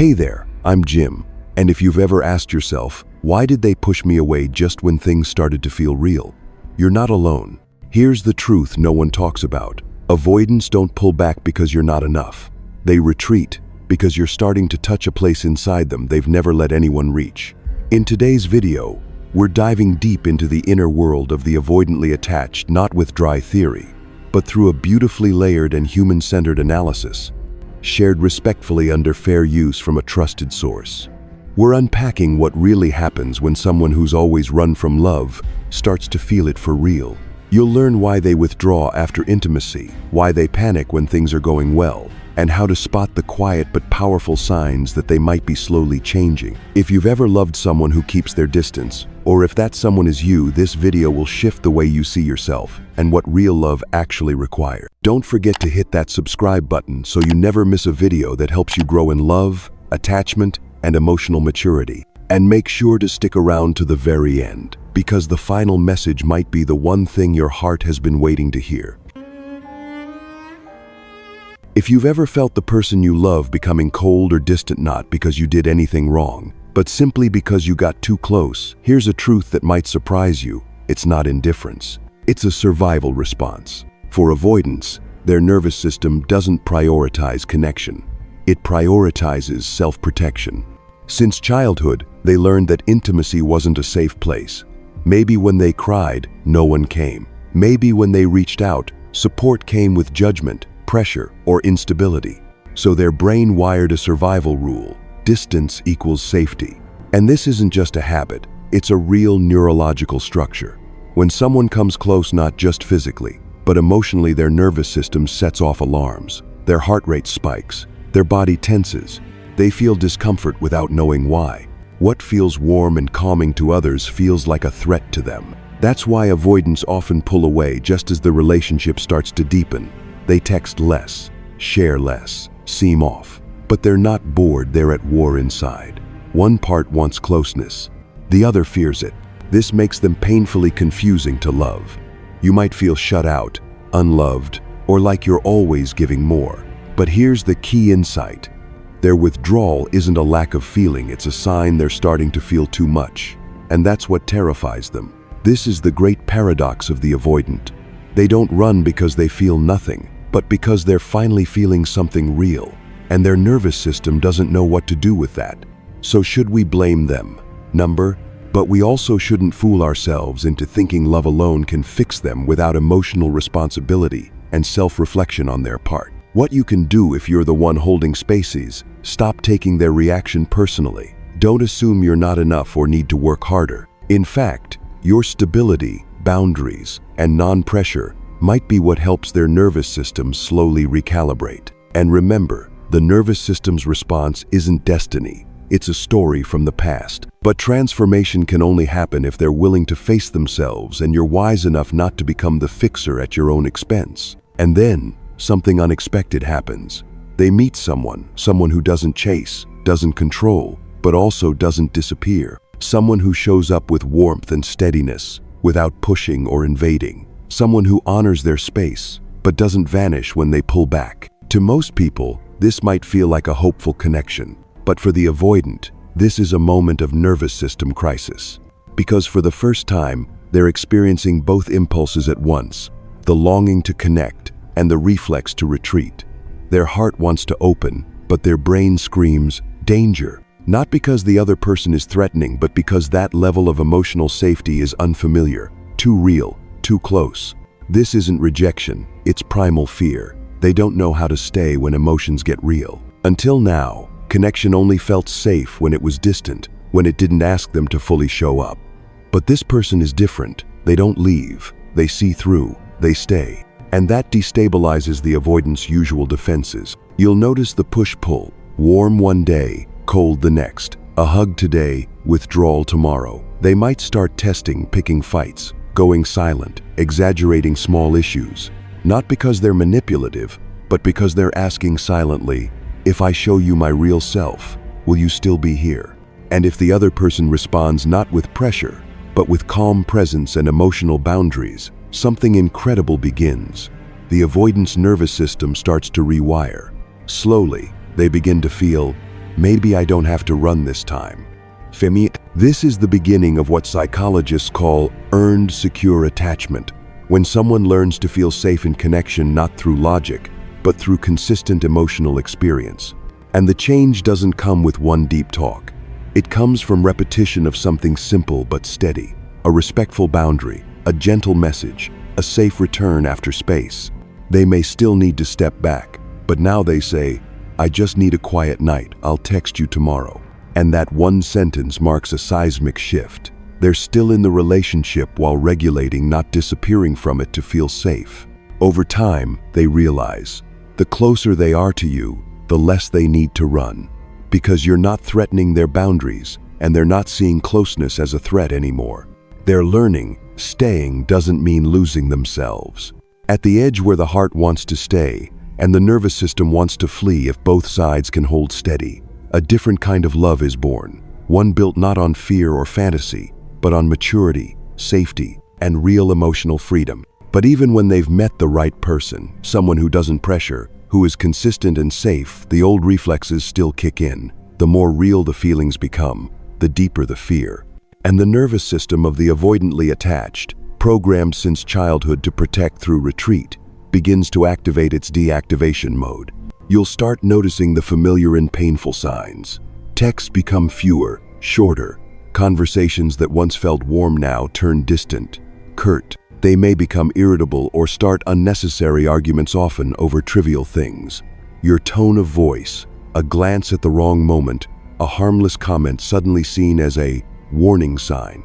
Hey there, I'm Jim, and if you've ever asked yourself, why did they push me away just when things started to feel real? You're not alone. Here's the truth no one talks about. Avoidants don't pull back because you're not enough. They retreat because you're starting to touch a place inside them they've never let anyone reach. In today's video, we're diving deep into the inner world of the avoidantly attached, not with dry theory, but through a beautifully layered and human-centered analysis, shared respectfully under fair use from a trusted source. We're unpacking what really happens when someone who's always run from love starts to feel it for real. You'll learn why they withdraw after intimacy, why they panic when things are going well, and how to spot the quiet but powerful signs that they might be slowly changing. If you've ever loved someone who keeps their distance, or if that someone is you, this video will shift the way you see yourself and what real love actually requires. Don't forget to hit that subscribe button so you never miss a video that helps you grow in love, attachment, and emotional maturity. And make sure to stick around to the very end, because the final message might be the one thing your heart has been waiting to hear. If you've ever felt the person you love becoming cold or distant, not because you did anything wrong, but simply because you got too close, here's a truth that might surprise you. It's not indifference. It's a survival response. For avoidants, their nervous system doesn't prioritize connection. It prioritizes self-protection. Since childhood, they learned that intimacy wasn't a safe place. Maybe when they cried, no one came. Maybe when they reached out, support came with judgment, pressure, or instability. So their brain wired a survival rule: distance equals safety. And this isn't just a habit, it's a real neurological structure. When someone comes close, not just physically, but emotionally, their nervous system sets off alarms. Their heart rate spikes, their body tenses. They feel discomfort without knowing why. What feels warm and calming to others feels like a threat to them. That's why avoidants often pull away just as the relationship starts to deepen. They text less, share less, seem off. But they're not bored, they're at war inside. One part wants closeness, the other fears it. This makes them painfully confusing to love. You might feel shut out, unloved, or like you're always giving more. But here's the key insight. Their withdrawal isn't a lack of feeling, it's a sign they're starting to feel too much. And that's what terrifies them. This is the great paradox of the avoidant. They don't run because they feel nothing, but because they're finally feeling something real. And their nervous system doesn't know what to do with that. So should we blame them? But we also shouldn't fool ourselves into thinking love alone can fix them without emotional responsibility and self-reflection on their part. What you can do if you're the one holding spaces: stop taking their reaction personally. Don't assume you're not enough or need to work harder. In fact, your stability, boundaries, and non-pressure might be what helps their nervous system slowly recalibrate. And remember, the nervous system's response isn't destiny. It's a story from the past. But transformation can only happen if they're willing to face themselves and you're wise enough not to become the fixer at your own expense. And then, something unexpected happens. They meet someone who doesn't chase, doesn't control, but also doesn't disappear. Someone who shows up with warmth and steadiness, without pushing or invading. Someone who honors their space, but doesn't vanish when they pull back. To most people, this might feel like a hopeful connection. But for the avoidant, this is a moment of nervous system crisis. Because for the first time, they're experiencing both impulses at once: the longing to connect and the reflex to retreat. Their heart wants to open, but their brain screams, danger. Not because the other person is threatening, but because that level of emotional safety is unfamiliar, too real, too close. This isn't rejection, it's primal fear. They don't know how to stay when emotions get real. Until now, connection only felt safe when it was distant, when it didn't ask them to fully show up. But this person is different. They don't leave, they see through, they stay. And that destabilizes the avoidant's usual defenses. You'll notice the push-pull: warm one day, cold the next, a hug today, withdrawal tomorrow. They might start testing, picking fights, going silent, exaggerating small issues. Not because they're manipulative, but because they're asking silently, if I show you my real self, will you still be here? And if the other person responds not with pressure, but with calm presence and emotional boundaries, something incredible begins. The avoidant's nervous system starts to rewire. Slowly, they begin to feel, maybe I don't have to run this time. This is the beginning of what psychologists call earned secure attachment, when someone learns to feel safe in connection not through logic, but through consistent emotional experience. And the change doesn't come with one deep talk. It comes from repetition of something simple but steady, a respectful boundary, a gentle message, a safe return after space. They may still need to step back, but now they say, "I just need a quiet night, I'll text you tomorrow." And that one sentence marks a seismic shift. They're still in the relationship while regulating, not disappearing from it to feel safe. Over time, they realize, the closer they are to you, the less they need to run. Because you're not threatening their boundaries, and they're not seeing closeness as a threat anymore. They're learning, staying doesn't mean losing themselves. At the edge where the heart wants to stay, and the nervous system wants to flee if both sides can hold steady, a different kind of love is born. One built not on fear or fantasy, but on maturity, safety, and real emotional freedom. But even when they've met the right person, someone who doesn't pressure, who is consistent and safe, the old reflexes still kick in. The more real the feelings become, the deeper the fear. And the nervous system of the avoidantly attached, programmed since childhood to protect through retreat, begins to activate its deactivation mode. You'll start noticing the familiar and painful signs. Texts become fewer, shorter. Conversations that once felt warm now turn distant, curt. They may become irritable or start unnecessary arguments, often over trivial things. Your tone of voice, a glance at the wrong moment, a harmless comment suddenly seen as a warning sign.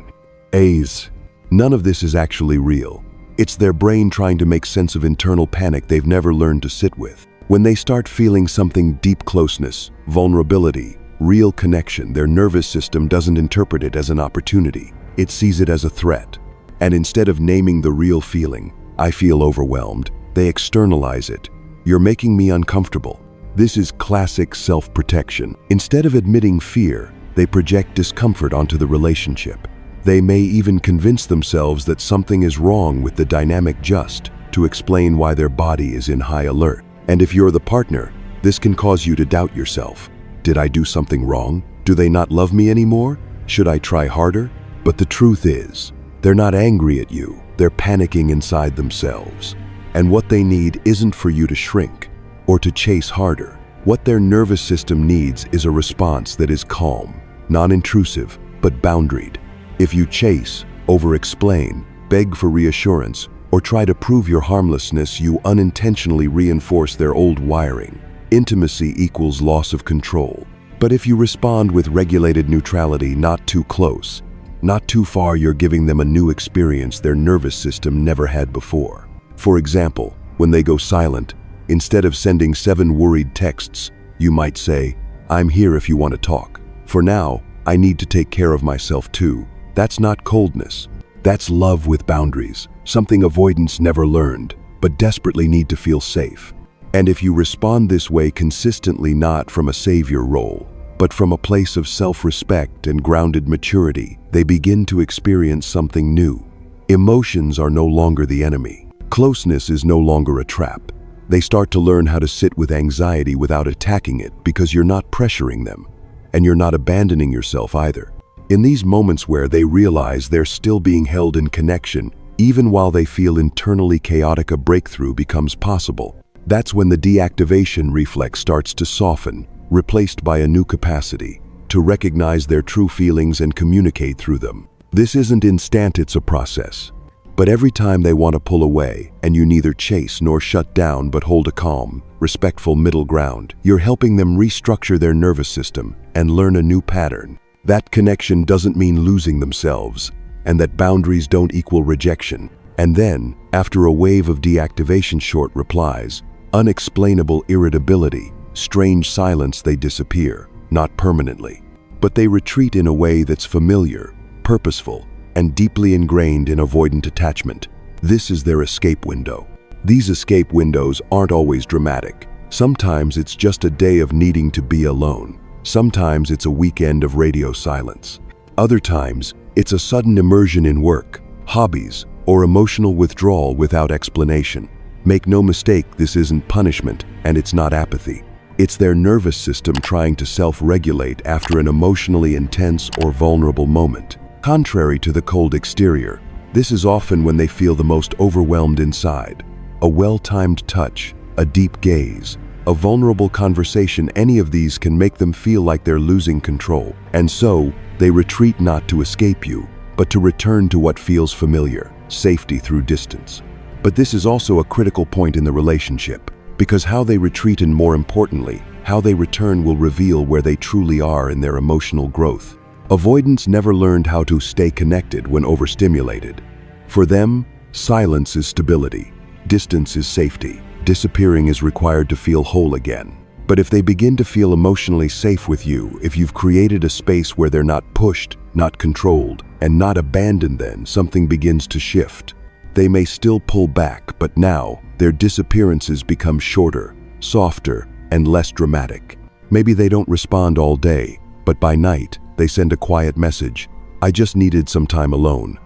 None of this is actually real. It's their brain trying to make sense of internal panic they've never learned to sit with. When they start feeling something deep, closeness, vulnerability, real connection, their nervous system doesn't interpret it as an opportunity. It sees it as a threat. And instead of naming the real feeling, "I feel overwhelmed," they externalize it. "You're making me uncomfortable." This is classic self-protection. Instead of admitting fear, they project discomfort onto the relationship. They may even convince themselves that something is wrong with the dynamic just to explain why their body is in high alert. And if you're the partner, this can cause you to doubt yourself. Did I do something wrong? Do they not love me anymore? Should I try harder? But the truth is, they're not angry at you. They're panicking inside themselves. And what they need isn't for you to shrink or to chase harder. What their nervous system needs is a response that is calm, non-intrusive, but boundaried. If you chase, over-explain, beg for reassurance, or try to prove your harmlessness, you unintentionally reinforce their old wiring. Intimacy equals loss of control. But if you respond with regulated neutrality, not too close, not too far, you're giving them a new experience their nervous system never had before. For example, when they go silent, instead of sending 7 worried texts, you might say, "I'm here if you want to talk. For now, I need to take care of myself too." That's not coldness. That's love with boundaries, something avoidance never learned, but desperately need to feel safe. And if you respond this way consistently, not from a savior role, but from a place of self-respect and grounded maturity, they begin to experience something new. Emotions are no longer the enemy. Closeness is no longer a trap. They start to learn how to sit with anxiety without attacking it, because you're not pressuring them, and you're not abandoning yourself either. In these moments where they realize they're still being held in connection, even while they feel internally chaotic, a breakthrough becomes possible. That's when the deactivation reflex starts to soften, replaced by a new capacity to recognize their true feelings and communicate through them. This isn't instant, it's a process. But every time they want to pull away, and you neither chase nor shut down but hold a calm, respectful middle ground, you're helping them restructure their nervous system and learn a new pattern. That connection doesn't mean losing themselves, and that boundaries don't equal rejection. And then, after a wave of deactivation, short replies, unexplainable irritability, strange silence, they disappear, not permanently. But they retreat in a way that's familiar, purposeful, and deeply ingrained in avoidant attachment. This is their escape window. These escape windows aren't always dramatic. Sometimes it's just a day of needing to be alone. Sometimes it's a weekend of radio silence. Other times, it's a sudden immersion in work, hobbies, or emotional withdrawal without explanation. Make no mistake, this isn't punishment, and it's not apathy. It's their nervous system trying to self-regulate after an emotionally intense or vulnerable moment. Contrary to the cold exterior, this is often when they feel the most overwhelmed inside. A well-timed touch, a deep gaze, a vulnerable conversation, any of these can make them feel like they're losing control. And so, they retreat not to escape you, but to return to what feels familiar, safety through distance. But this is also a critical point in the relationship, because how they retreat and, more importantly, how they return will reveal where they truly are in their emotional growth. Avoidants never learned how to stay connected when overstimulated. For them, silence is stability, distance is safety, disappearing is required to feel whole again. But if they begin to feel emotionally safe with you, if you've created a space where they're not pushed, not controlled, and not abandoned, then something begins to shift. They may still pull back, but now their disappearances become shorter, softer, and less dramatic. Maybe they don't respond all day, but by night, they send a quiet message, "I just needed some time alone."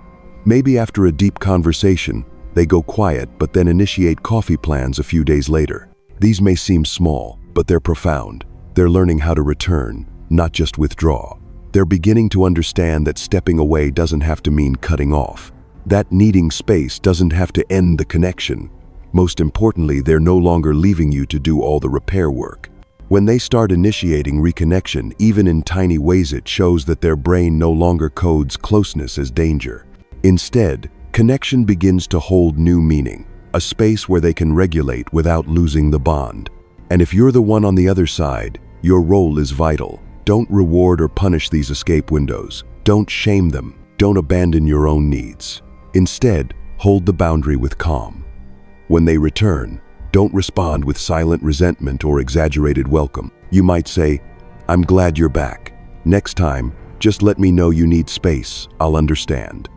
Maybe after a deep conversation, they go quiet but then initiate coffee plans a few days later. These may seem small, but they're profound. They're learning how to return, not just withdraw. They're beginning to understand that stepping away doesn't have to mean cutting off. That needing space doesn't have to end the connection. Most importantly, they're no longer leaving you to do all the repair work. When they start initiating reconnection, even in tiny ways, it shows that their brain no longer codes closeness as danger. Instead, connection begins to hold new meaning, a space where they can regulate without losing the bond. And if you're the one on the other side, your role is vital. Don't reward or punish these escape windows. Don't shame them. Don't abandon your own needs. Instead, hold the boundary with calm. When they return, don't respond with silent resentment or exaggerated welcome. You might say, "I'm glad you're back. Next time, just let me know you need space. I'll understand."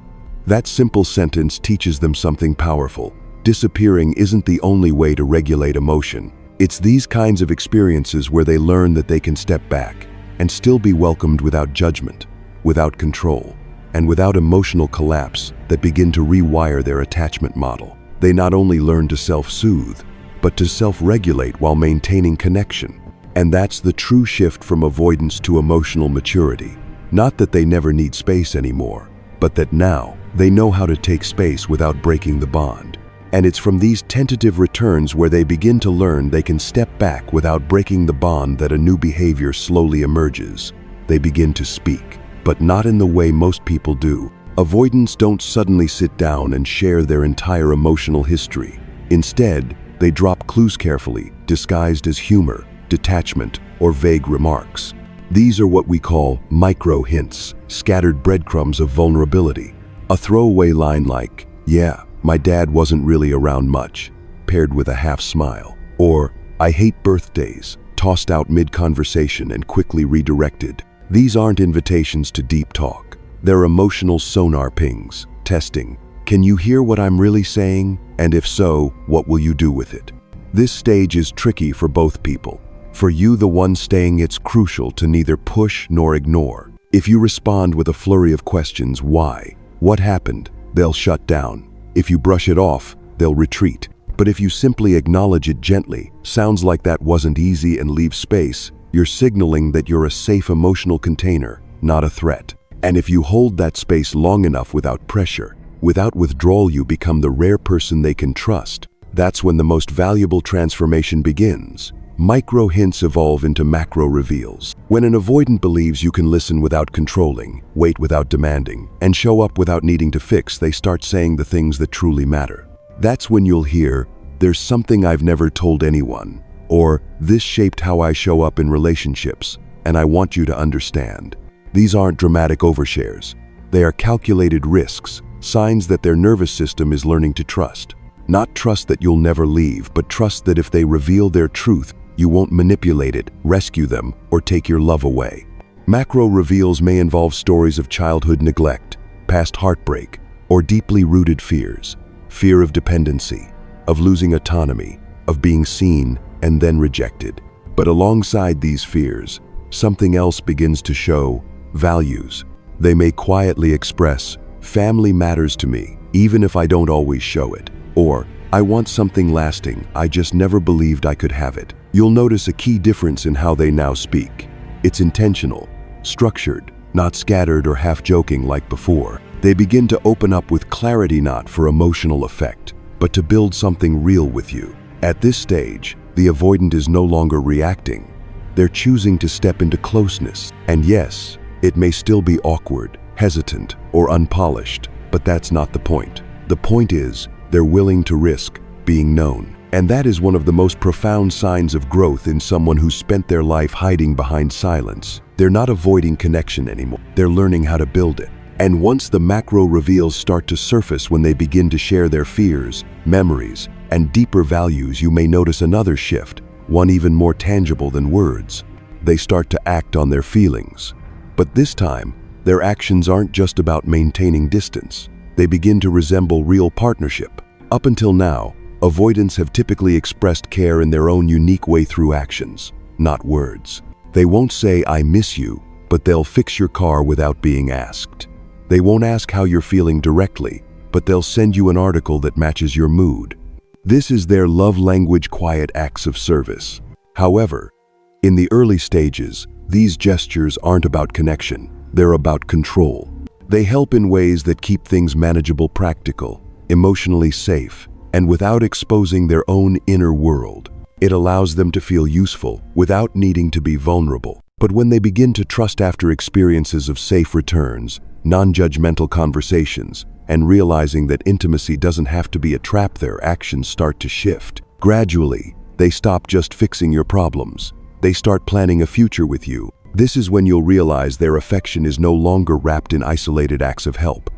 That simple sentence teaches them something powerful. Disappearing isn't the only way to regulate emotion. It's these kinds of experiences where they learn that they can step back and still be welcomed without judgment, without control, and without emotional collapse that begin to rewire their attachment model. They not only learn to self-soothe, but to self-regulate while maintaining connection. And that's the true shift from avoidance to emotional maturity. Not that they never need space anymore, but that now they know how to take space without breaking the bond. And it's from these tentative returns where they begin to learn they can step back without breaking the bond that a new behavior slowly emerges. They begin to speak, but not in the way most people do. Avoidants don't suddenly sit down and share their entire emotional history. Instead, they drop clues carefully, disguised as humor, detachment, or vague remarks. These are what we call micro hints, scattered breadcrumbs of vulnerability. A throwaway line like, "Yeah, my dad wasn't really around much," paired with a half smile. Or, "I hate birthdays," tossed out mid-conversation and quickly redirected. These aren't invitations to deep talk. They're emotional sonar pings, testing, "Can you hear what I'm really saying? And if so, what will you do with it?" This stage is tricky for both people. For you, the one staying, it's crucial to neither push nor ignore. If you respond with a flurry of questions, why, what happened, they'll shut down. If you brush it off, they'll retreat. But if you simply acknowledge it gently, "Sounds like that wasn't easy," and leave space, you're signaling that you're a safe emotional container, not a threat. And if you hold that space long enough without pressure, without withdrawal, you become the rare person they can trust. That's when the most valuable transformation begins. Micro hints evolve into macro reveals. When an avoidant believes you can listen without controlling, wait without demanding, and show up without needing to fix, they start saying the things that truly matter. That's when you'll hear, "There's something I've never told anyone," or "This shaped how I show up in relationships, and I want you to understand." These aren't dramatic overshares. They are calculated risks, signs that their nervous system is learning to trust. Not trust that you'll never leave, but trust that if they reveal their truth, you won't manipulate it, rescue them, or take your love away. Macro reveals may involve stories of childhood neglect, past heartbreak, or deeply rooted fears. Fear of dependency, of losing autonomy, of being seen and then rejected. But alongside these fears, something else begins to show: values. They may quietly express, "Family matters to me, even if I don't always show it," or "I want something lasting, I just never believed I could have it." you'll notice a key difference in how they now speak. It's intentional, structured, not scattered or half-joking like before. They begin to open up with clarity, not for emotional effect, but to build something real with you. At this stage, the avoidant is no longer reacting. They're choosing to step into closeness. And yes, it may still be awkward, hesitant, or unpolished, but that's not the point. The point is, they're willing to risk being known. And that is one of the most profound signs of growth in someone who's spent their life hiding behind silence. They're not avoiding connection anymore. They're learning how to build it. And once the macro reveals start to surface, when they begin to share their fears, memories, and deeper values, you may notice another shift, one even more tangible than words. They start to act on their feelings. But this time, their actions aren't just about maintaining distance. They begin to resemble real partnership. Up until now, avoidants have typically expressed care in their own unique way through actions, not words. They won't say, "I miss you," but they'll fix your car without being asked. They won't ask how you're feeling directly, but they'll send you an article that matches your mood. This is their love language, quiet acts of service. However, in the early stages, these gestures aren't about connection, they're about control. They help in ways that keep things manageable, practical, emotionally safe, and without exposing their own inner world. It allows them to feel useful without needing to be vulnerable. But when they begin to trust after experiences of safe returns, non-judgmental conversations, and realizing that intimacy doesn't have to be a trap, their actions start to shift. Gradually, they stop just fixing your problems. They start planning a future with you. This is when you'll realize their affection is no longer wrapped in isolated acts of help.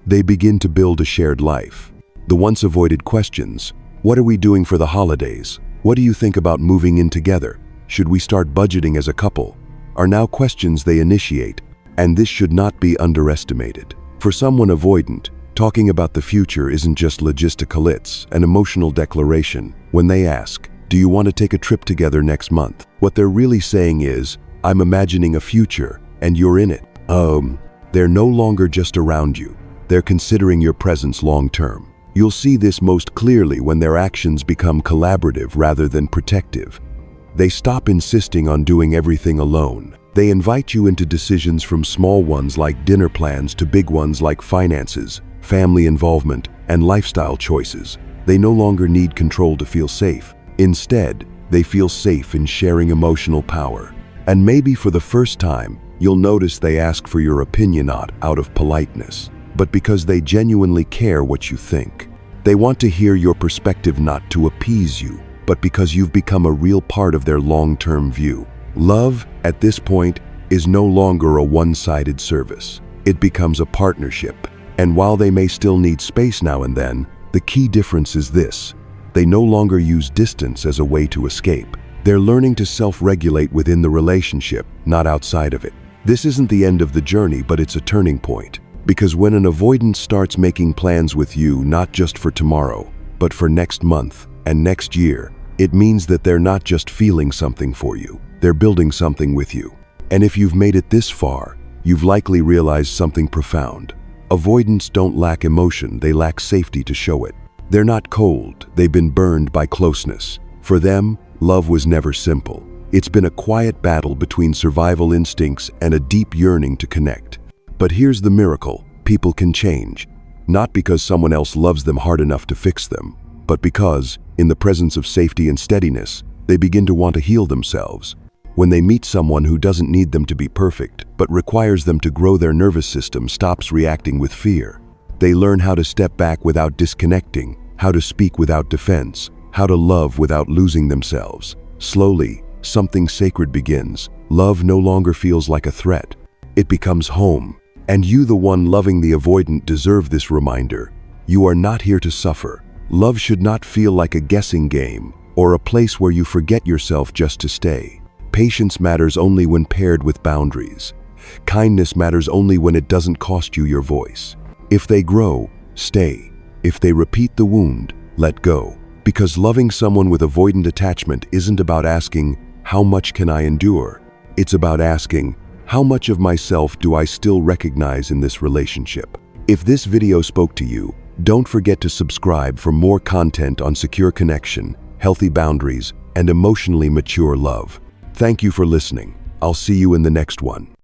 They begin to build a shared life. The once avoided questions, "What are we doing for the holidays? What do you think about moving in together? Should we start budgeting as a couple?" are now questions they initiate, and this should not be underestimated. For someone avoidant, talking about the future isn't just logistical, it's an emotional declaration. When they ask, "Do you want to take a trip together next month?" what they're really saying is, "I'm imagining a future, and you're in it." They're no longer just around you. They're considering your presence long-term. You'll see this most clearly when their actions become collaborative rather than protective. They stop insisting on doing everything alone. They invite you into decisions, from small ones like dinner plans to big ones like finances, family involvement, and lifestyle choices. They no longer need control to feel safe. Instead, they feel safe in sharing emotional power. And maybe for the first time, you'll notice they ask for your opinion, not out of politeness, but because they genuinely care what you think. They want to hear your perspective, not to appease you, but because you've become a real part of their long-term view. Love, at this point, is no longer a one-sided service. It becomes a partnership. And while they may still need space now and then, the key difference is this: they no longer use distance as a way to escape. They're learning to self-regulate within the relationship, not outside of it. This isn't the end of the journey, but it's a turning point. Because when an avoidant starts making plans with you, not just for tomorrow, but for next month and next year, it means that they're not just feeling something for you, they're building something with you. And if you've made it this far, you've likely realized something profound. Avoidants don't lack emotion, they lack safety to show it. They're not cold, they've been burned by closeness. For them, love was never simple. It's been a quiet battle between survival instincts and a deep yearning to connect. But here's the miracle: people can change. Not because someone else loves them hard enough to fix them, but because, in the presence of safety and steadiness, they begin to want to heal themselves. When they meet someone who doesn't need them to be perfect, but requires them to grow, their nervous system stops reacting with fear. They learn how to step back without disconnecting, how to speak without defense, how to love without losing themselves. Slowly, something sacred begins. Love no longer feels like a threat. It becomes home. And you, the one loving the avoidant, deserve this reminder. You are not here to suffer. Love should not feel like a guessing game or a place where you forget yourself just to stay. Patience matters only when paired with boundaries. Kindness matters only when it doesn't cost you your voice. If they grow, stay. If they repeat the wound, let go. Because loving someone with avoidant attachment isn't about asking, "How much can I endure?" It's about asking, "How much of myself do I still recognize in this relationship?" If this video spoke to you, don't forget to subscribe for more content on secure connection, healthy boundaries, and emotionally mature love. Thank you for listening. I'll see you in the next one.